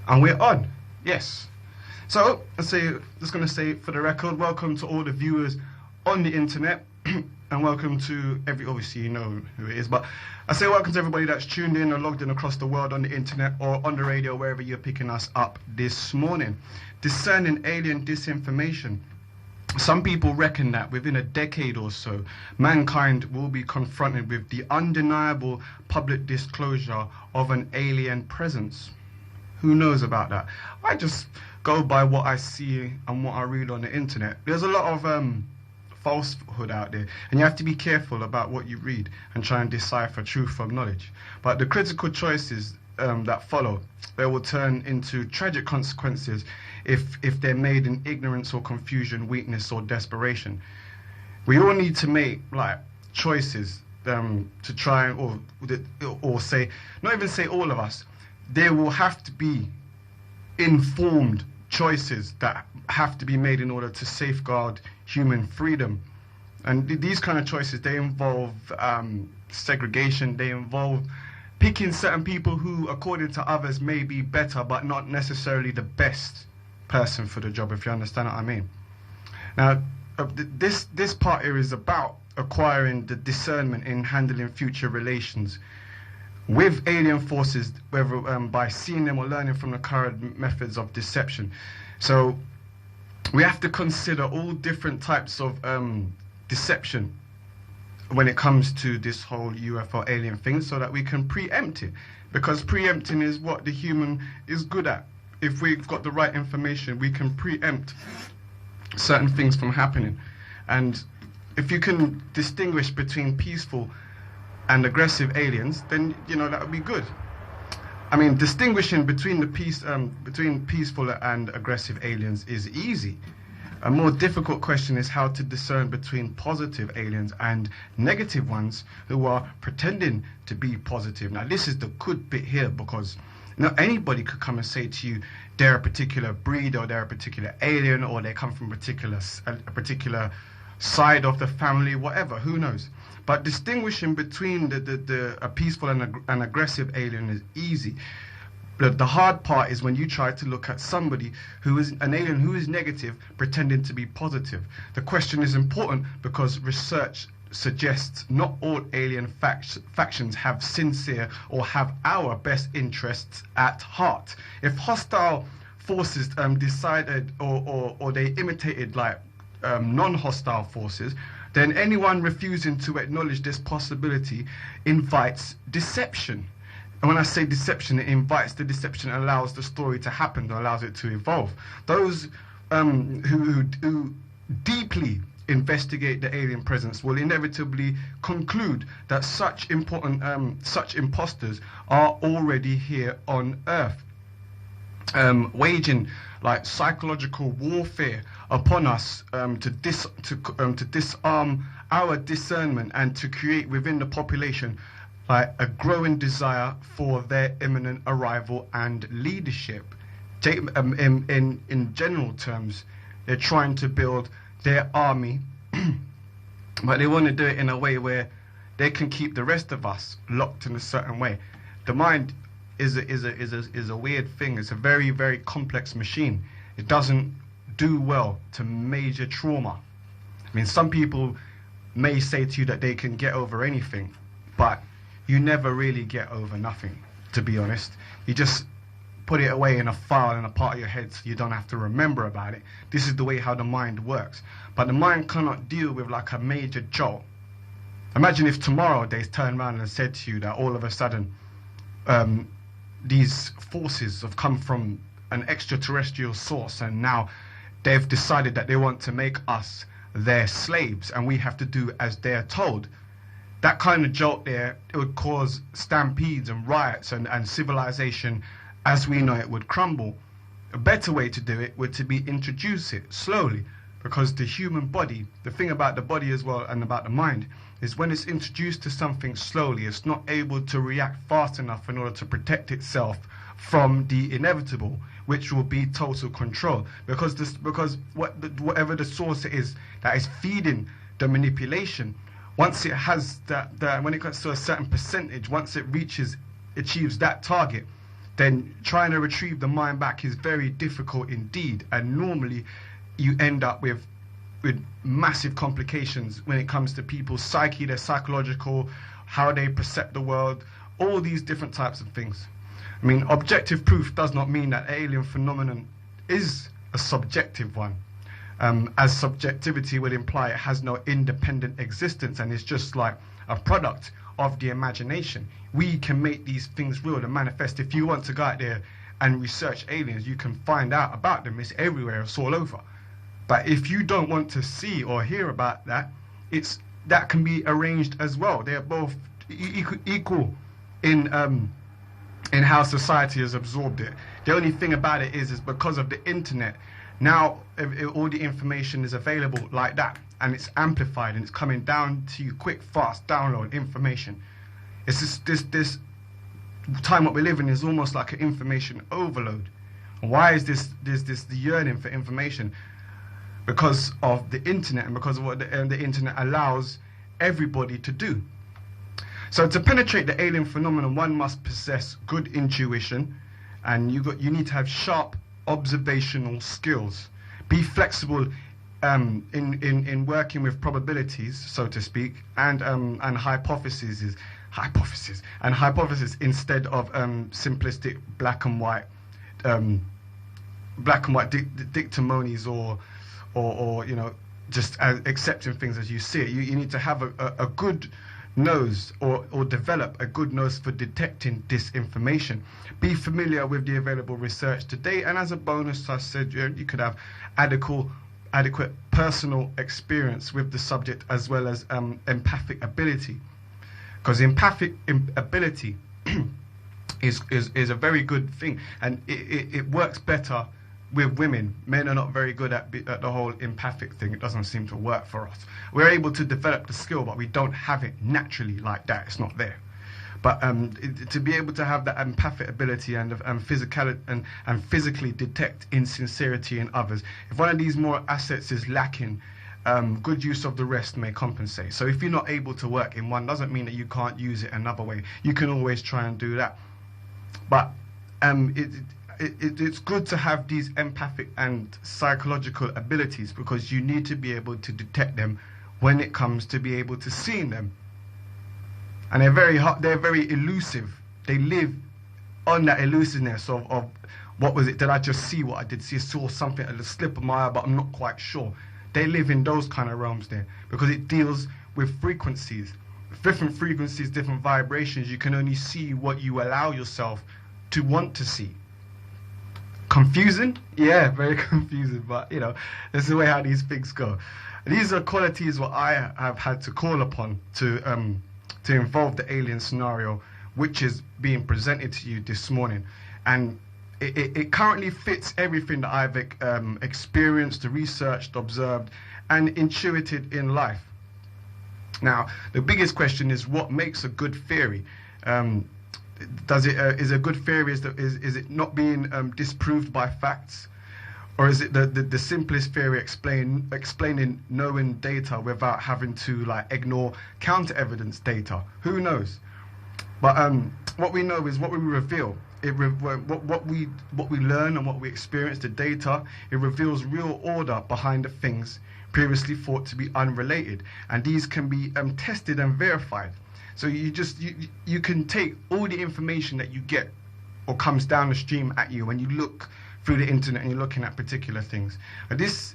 And we're on. Yes. So, just going to say for the record, welcome to all the viewers on the internet, and welcome to obviously you know who it is, but I say welcome to everybody that's tuned in or logged in across the world on the internet or on the radio, wherever you're picking us up this morning. Discerning alien disinformation. Some people reckon that within a decade or so, mankind will be confronted with the undeniable public disclosure of an alien presence. Who knows about that? I just go by what I see and what I read on the internet. There's a lot of falsehood out there, and you have to be careful about what you read and try and decipher truth from knowledge. But the critical choices that follow, they will turn into tragic consequences if they're made in ignorance or confusion, weakness or desperation. We all need to make choices to try or say, not even say all of us, there will have to be informed choices that have to be made in order to safeguard human freedom. And these kind of choices, they involve segregation, they involve picking certain people who, according to others, may be better, but not necessarily the best person for the job, if you understand what I mean. Now, this part here is about acquiring the discernment in handling future relations with alien forces, whether by seeing them or learning from the current methods of deception. So we have to consider all different types of deception when it comes to this whole UFO alien thing, so that we can preempt it, because preempting is what the human is good at. If we've got the right information, we can preempt certain things from happening. And if you can distinguish between peaceful and aggressive aliens, then that would be good. I mean, distinguishing between between peaceful and aggressive aliens is easy. A more difficult question is how to discern between positive aliens and negative ones who are pretending to be positive. Now, this is the good bit here, because anybody could come and say to you they're a particular breed, or they're a particular alien, or they come from a particular side of the family, whatever, who knows. But distinguishing between a peaceful and an aggressive alien is easy. The hard part is when you try to look at somebody who is an alien who is negative, pretending to be positive. The question is important because research suggests not all alien factions have sincere or have our best interests at heart. If hostile forces decided or they imitated non-hostile forces, then anyone refusing to acknowledge this possibility invites deception. And when I say deception, it invites the deception, allows the story to happen, allows it to evolve. Those who deeply investigate the alien presence will inevitably conclude that such imposters are already here on Earth, waging psychological warfare upon us to disarm our discernment and to create within the population a growing desire for their imminent arrival and leadership. In general terms, they're trying to build their army, but they want to do it in a way where they can keep the rest of us locked in a certain way. The mind is a weird thing. It's a very, very complex machine. It doesn't do well to major trauma. I mean, some people may say to you that they can get over anything, but you never really get over nothing, to be honest. You just put it away in a file in a part of your head so you don't have to remember about it. This is the way how the mind works. But the mind cannot deal with a major jolt. Imagine if tomorrow they turned around and said to you that all of a sudden these forces have come from an extraterrestrial source, and now they've decided that they want to make us their slaves and we have to do as they're told. That kind of jolt there, it would cause stampedes and riots, and civilization as we know it would crumble. A better way to do it would to be introduce it slowly, because the human body, the thing about the body as well and about the mind, is when it's introduced to something slowly, it's not able to react fast enough in order to protect itself from the inevitable, which will be total control. Because whatever the source it is that is feeding the manipulation, once it has when it gets to a certain percentage, once it achieves that target, then trying to retrieve the mind back is very difficult indeed. And normally you end up with massive complications when it comes to people's psyche, their psychological, how they perceive the world, all these different types of things. I mean, objective proof does not mean that alien phenomenon is a subjective one, as subjectivity would imply it has no independent existence and is just like a product of the imagination. We can make these things real and manifest. If you want to go out there and research aliens, you can find out about them. It's everywhere, it's all over. But if you don't want to see or hear about that, that can be arranged as well. They're both equal in how society has absorbed it. The only thing about it is because of the internet, now all the information is available like that, and it's amplified and it's coming down to you quick, fast, download information. It's just this time what we live in is almost like an information overload. Why is this the yearning for information? Because of the internet and because of what the internet allows everybody to do. So to penetrate the alien phenomenon, one must possess good intuition, and you need to have sharp observational skills. Be flexible in working with probabilities, so to speak, and hypotheses instead of simplistic black and white dictamonies or just accepting things as you see it. You need to have a good nose or develop a good nose for detecting disinformation. Be familiar with the available research today, and as a bonus, I said you could have adequate personal experience with the subject as well as empathic ability, because empathic ability is a very good thing, and it works better with women. Men are not very good at the whole empathic thing. It doesn't seem to work for us. We're able to develop the skill, but we don't have it naturally like that. It's not there. But to be able to have that empathic ability and physically detect insincerity in others, if one of these more assets is lacking, good use of the rest may compensate. So if you're not able to work in one, doesn't mean that you can't use it another way. You can always try and do that. But it's good to have these empathic and psychological abilities, because you need to be able to detect them when it comes to be able to see them. And they're very elusive. They live on that elusiveness of what was it? Did I just see what I did see? I saw something at the slip of my eye, but I'm not quite sure. They live in those kind of realms there, because it deals with frequencies. Different frequencies, different vibrations. You can only see what you allow yourself to want to see. Confusing? Yeah, very confusing, but this is the way how these things go. These are qualities what I have had to call upon to involve the alien scenario, which is being presented to you this morning. And it currently fits everything that I've experienced, researched, observed, and intuited in life. Now, the biggest question is, what makes a good theory? Is a good theory is it not being disproved by facts, or is it the simplest theory explaining known data without having to ignore counter evidence data? Who knows? But what we know is what we reveal. What we learn and what we experience, the data, it reveals real order behind the things previously thought to be unrelated, and these can be tested and verified. So you can take all the information that you get or comes down the stream at you when you look through the internet and you're looking at particular things. And this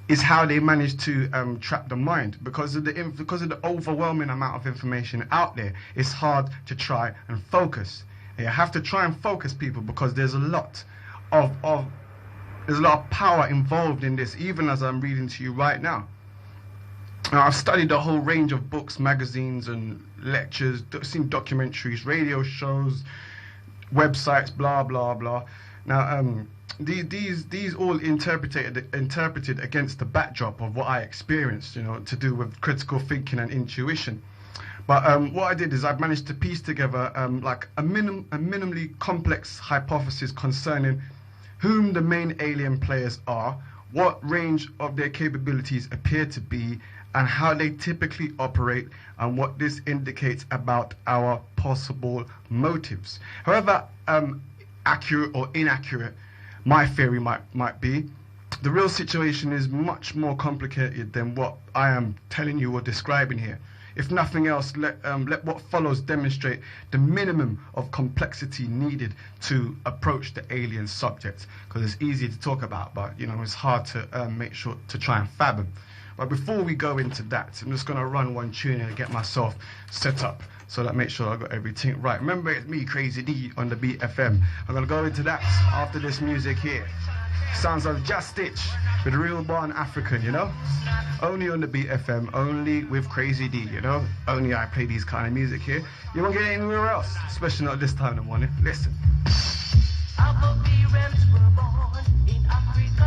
is how they manage to trap the mind, because of the overwhelming amount of information out there. It's hard to try and focus. And you have to try and focus, people, because there's a lot of power involved in this, even as I'm reading to you right now. Now, I've studied a whole range of books, magazines, and lectures, seen documentaries, radio shows, websites, blah blah blah. Now, these all interpreted against the backdrop of what I experienced, to do with critical thinking and intuition. But what I did is I managed to piece together a minimally complex hypothesis concerning whom the main alien players are, what range of their capabilities appear to be, and how they typically operate, and what this indicates about our possible motives. However, accurate or inaccurate my theory might be, the real situation is much more complicated than what I am telling you or describing here. If nothing else, let what follows demonstrate the minimum of complexity needed to approach the alien subject. Because it's easy to talk about, but it's hard to make sure to try and fathom. But before we go into that, I'm just gonna run one tune and get myself set up so that make sure I got everything right. Remember, it's me, Crazy D, on the Beat FM. I'm gonna go into that after this music here. Sounds of Just Stitch with Real Born African, Only on the Beat FM, only with Crazy D, Only I play these kind of music here. You won't get it anywhere else, especially not this time in the morning. Listen. Our parents were born in Africa,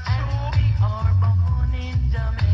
and we are born in Jamaica.